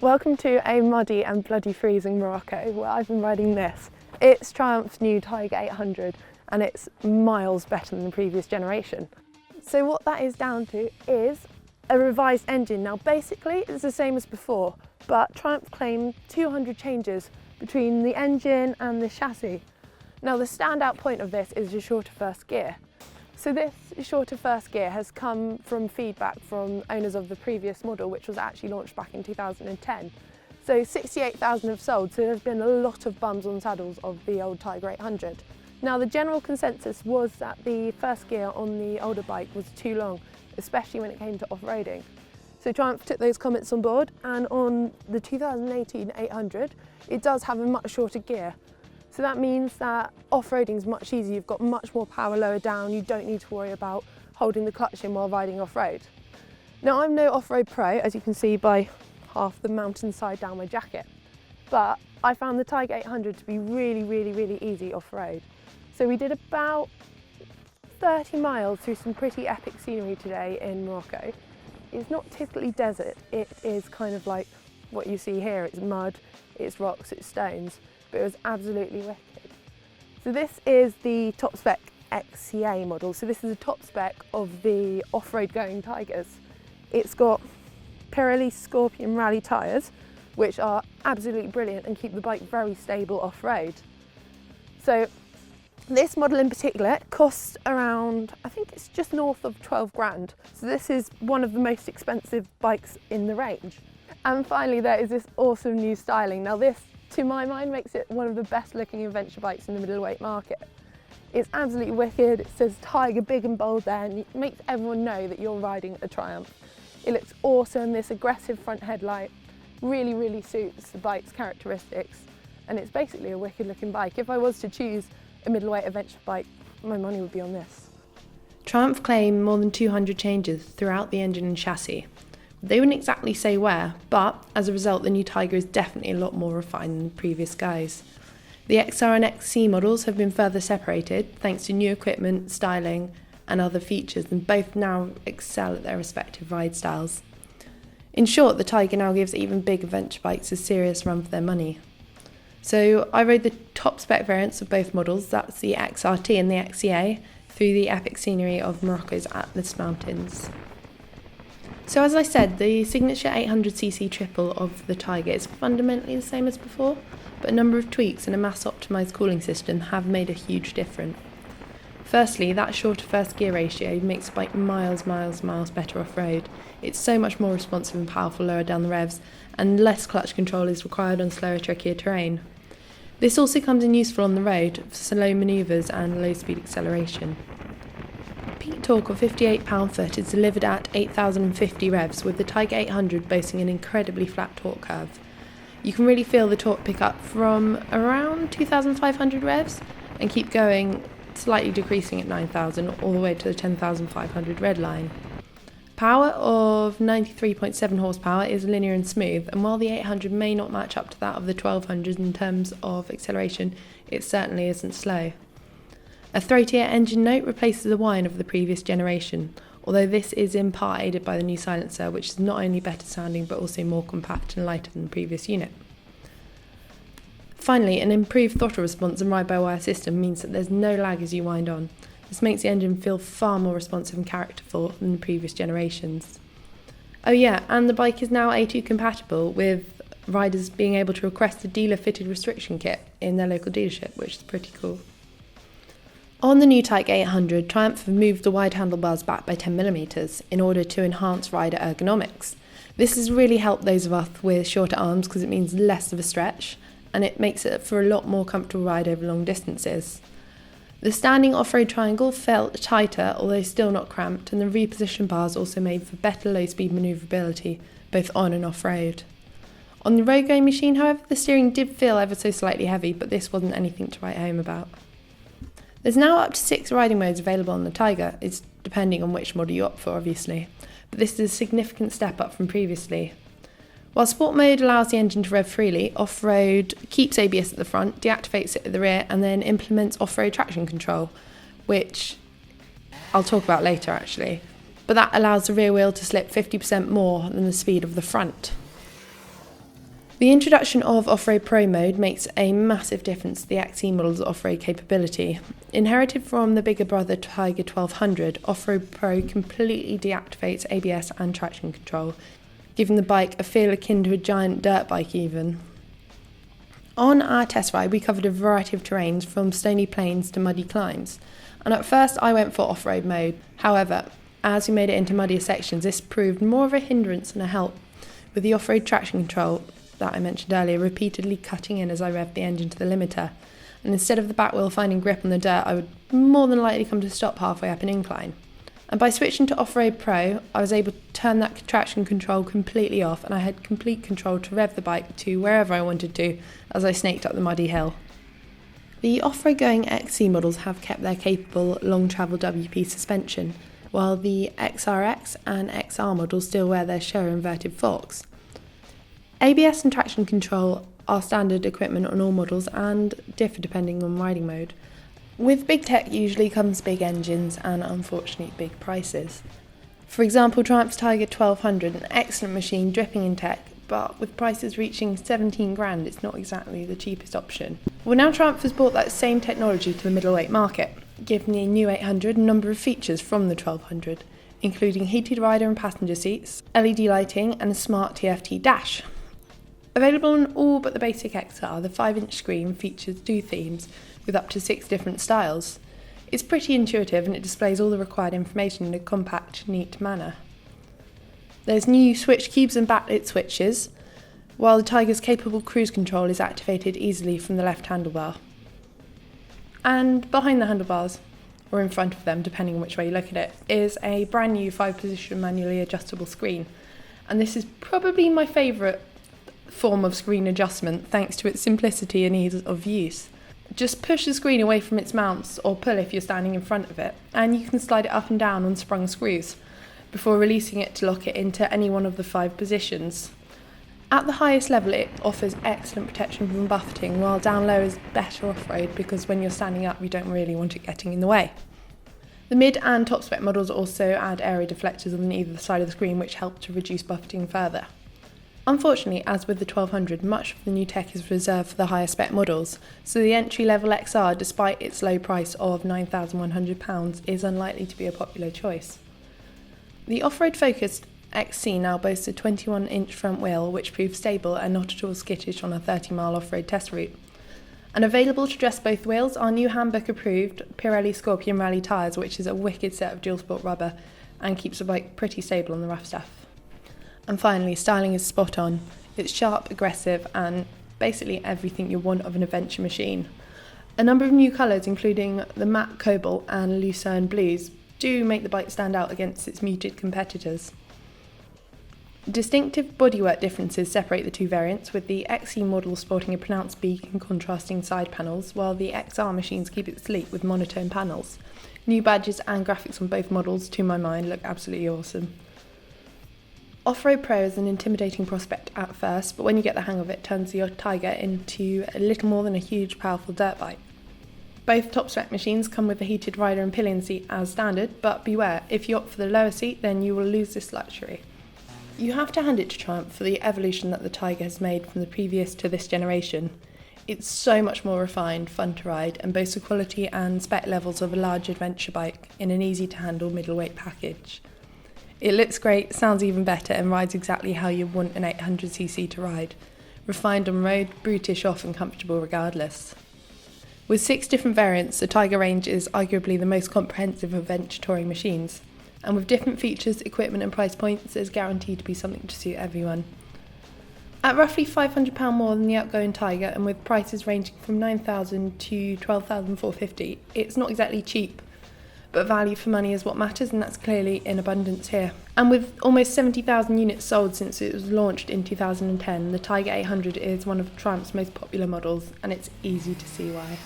Welcome to a muddy and bloody freezing Morocco where I've been riding this. It's Triumph's new Tiger 800 and it's miles better than the previous generation. So what that is down to is a revised engine. Now basically it's the same as before, but Triumph claim 200 changes between the engine and the chassis. Now the standout point of this is your shorter first gear. So this shorter first gear has come from feedback from owners of the previous model, which was actually launched back in 2010. So 68,000 have sold, so there's been a lot of bums on saddles of the old Tiger 800. Now the general consensus was that the first gear on the older bike was too long, especially when it came to off-roading. So Triumph took those comments on board, and on the 2018 800 it does have a much shorter gear. So that means that off-roading is much easier, you've got much more power lower down, you don't need to worry about holding the clutch in while riding off-road. Now I'm no Offroad Pro, as you can see by half the mountainside down my jacket, but I found the Tiger 800 to be really easy off-road. So we did about 30 miles through some pretty epic scenery today in Morocco. It's not typically desert, it is kind of like what you see here, it's mud, it's rocks, it's stones. But it was absolutely wicked. So this is the top spec XCA model. So this is a top spec of the off-road going Tigers. It's got Pirelli Scorpion Rally tyres, which are absolutely brilliant and keep the bike very stable off-road. So this model in particular costs around, I think it's just north of 12 grand. So this is one of the most expensive bikes in the range. And finally there is this awesome new styling. Now this, to my mind, makes it one of the best looking adventure bikes in the middleweight market. It's absolutely wicked, it says Tiger big and bold there, and it makes everyone know that you're riding a Triumph. It looks awesome, this aggressive front headlight really suits the bike's characteristics, and it's basically a wicked looking bike. If I was to choose a middleweight adventure bike, my money would be on this. Triumph claim more than 200 changes throughout the engine and chassis. They wouldn't exactly say where, but as a result the new Tiger is definitely a lot more refined than the previous guys. The XR and XC models have been further separated thanks to new equipment, styling and other features, and both now excel at their respective ride styles. In short, the Tiger now gives even big adventure bikes a serious run for their money. So I rode the top spec variants of both models, that's the XRT and the XCA, through the epic scenery of Morocco's Atlas Mountains. So as I said, the signature 800cc triple of the Tiger is fundamentally the same as before, but a number of tweaks and a mass optimised cooling system have made a huge difference. Firstly, that shorter first gear ratio makes the bike miles better off-road. It's so much more responsive and powerful lower down the revs, and less clutch control is required on slower, trickier terrain. This also comes in useful on the road for slow manoeuvres and low speed acceleration. Peak torque of 58 pound-foot is delivered at 8,050 revs, with the Tiger 800 boasting an incredibly flat torque curve. You can really feel the torque pick up from around 2,500 revs and keep going, slightly decreasing at 9,000 all the way to the 10,500 red line. Power of 93.7 horsepower is linear and smooth, and while the 800 may not match up to that of the 1200 in terms of acceleration, it certainly isn't slow. A throatier engine note replaces the whine of the previous generation, although this is in part aided by the new silencer, which is not only better sounding but also more compact and lighter than the previous unit. Finally, an improved throttle response and ride-by-wire system means that there's no lag as you wind on. This makes the engine feel far more responsive and characterful than the previous generations. Oh yeah, and the bike is now A2 compatible, with riders being able to request a dealer-fitted restriction kit in their local dealership, which is pretty cool. On the new Tiger 800, Triumph have moved the wide handlebars back by 10mm in order to enhance rider ergonomics. This has really helped those of us with shorter arms because it means less of a stretch, and it makes it for a lot more comfortable ride over long distances. The standing off-road triangle felt tighter, although still not cramped, and the repositioned bars also made for better low-speed manoeuvrability, both on and off-road. On the road-going machine, however, the steering did feel ever so slightly heavy, but this wasn't anything to write home about. There's now up to 6 riding modes available on the Tiger, it's depending on which model you opt for obviously, but this is a significant step up from previously. While Sport mode allows the engine to rev freely, off-road keeps ABS at the front, deactivates it at the rear and then implements off-road traction control, which I'll talk about later actually, but that allows the rear wheel to slip 50% more than the speed of the front. The introduction of Offroad Pro mode makes a massive difference to the XE model's off-road capability. Inherited from the bigger brother Tiger 1200, Offroad Pro completely deactivates ABS and traction control, giving the bike a feel akin to a giant dirt bike even. On our test ride, we covered a variety of terrains from stony plains to muddy climbs, and at first I went for off-road mode. However, as we made it into muddier sections, this proved more of a hindrance than a help, with the off-road traction control that I mentioned earlier repeatedly cutting in as I revved the engine to the limiter, and instead of the back wheel finding grip on the dirt, I would more than likely come to a stop halfway up an incline. And by switching to Offroad Pro, I was able to turn that traction control completely off, and I had complete control to rev the bike to wherever I wanted to as I snaked up the muddy hill. The off-road going XC models have kept their capable long travel WP suspension, while the XRX and XR models still wear their show inverted forks. ABS and traction control are standard equipment on all models and differ depending on riding mode. With big tech usually comes big engines and unfortunately big prices. For example, Triumph's Tiger 1200, an excellent machine dripping in tech, but with prices reaching 17 grand, it's not exactly the cheapest option. Well, now Triumph has brought that same technology to the middleweight market, giving the new 800 a number of features from the 1200, including heated rider and passenger seats, LED lighting and a smart TFT dash. Available on all but the basic XR, the 5-inch screen features 2 themes with up to 6 different styles. It's pretty intuitive and it displays all the required information in a compact, neat manner. There's new switch cubes and backlit switches, while the Tiger's capable cruise control is activated easily from the left handlebar. And behind the handlebars, or in front of them depending on which way you look at it, is a brand new 5-position manually adjustable screen. And this is probably my favourite form of screen adjustment thanks to its simplicity and ease of use. Just push the screen away from its mounts or pull if you're standing in front of it, and you can slide it up and down on sprung screws before releasing it to lock it into any one of the 5 positions. At the highest level it offers excellent protection from buffeting, while down low is better off-road because when you're standing up you don't really want it getting in the way. The mid and top spec models also add area deflectors on either side of the screen which help to reduce buffeting further. Unfortunately, as with the 1200, much of the new tech is reserved for the higher spec models, so the entry-level XR, despite its low price of £9,100, is unlikely to be a popular choice. The off-road focused XC now boasts a 21-inch front wheel, which proves stable and not at all skittish on a 30-mile off-road test route. And available to dress both wheels are new handbook-approved Pirelli Scorpion Rally tyres, which is a wicked set of dual sport rubber and keeps the bike pretty stable on the rough stuff. And finally, styling is spot on. It's sharp, aggressive, and basically everything you want of an adventure machine. A number of new colours, including the matte cobalt and lucerne blues, do make the bike stand out against its muted competitors. Distinctive bodywork differences separate the 2 variants, with the XE model sporting a pronounced beak and contrasting side panels, while the XR machines keep it sleek with monotone panels. New badges and graphics on both models, to my mind, look absolutely awesome. Offroad Pro is an intimidating prospect at first, but when you get the hang of it, it turns your Tiger into a little more than a huge, powerful dirt bike. Both top spec machines come with a heated rider and pillion seat as standard, but beware, if you opt for the lower seat, then you will lose this luxury. You have to hand it to Triumph for the evolution that the Tiger has made from the previous to this generation. It's so much more refined, fun to ride, and boasts the quality and spec levels of a large adventure bike in an easy-to-handle middleweight package. It looks great, sounds even better, and rides exactly how you want an 800cc to ride. Refined on road, brutish off and comfortable regardless. With 6 different variants, the Tiger range is arguably the most comprehensive of adventure touring machines. And with different features, equipment and price points, there's guaranteed to be something to suit everyone. At roughly £500 more than the outgoing Tiger, and with prices ranging from £9,000 to £12,450, it's not exactly cheap. But value for money is what matters, and that's clearly in abundance here. And with almost 70,000 units sold since it was launched in 2010, the Tiger 800 is one of Triumph's most popular models, and it's easy to see why.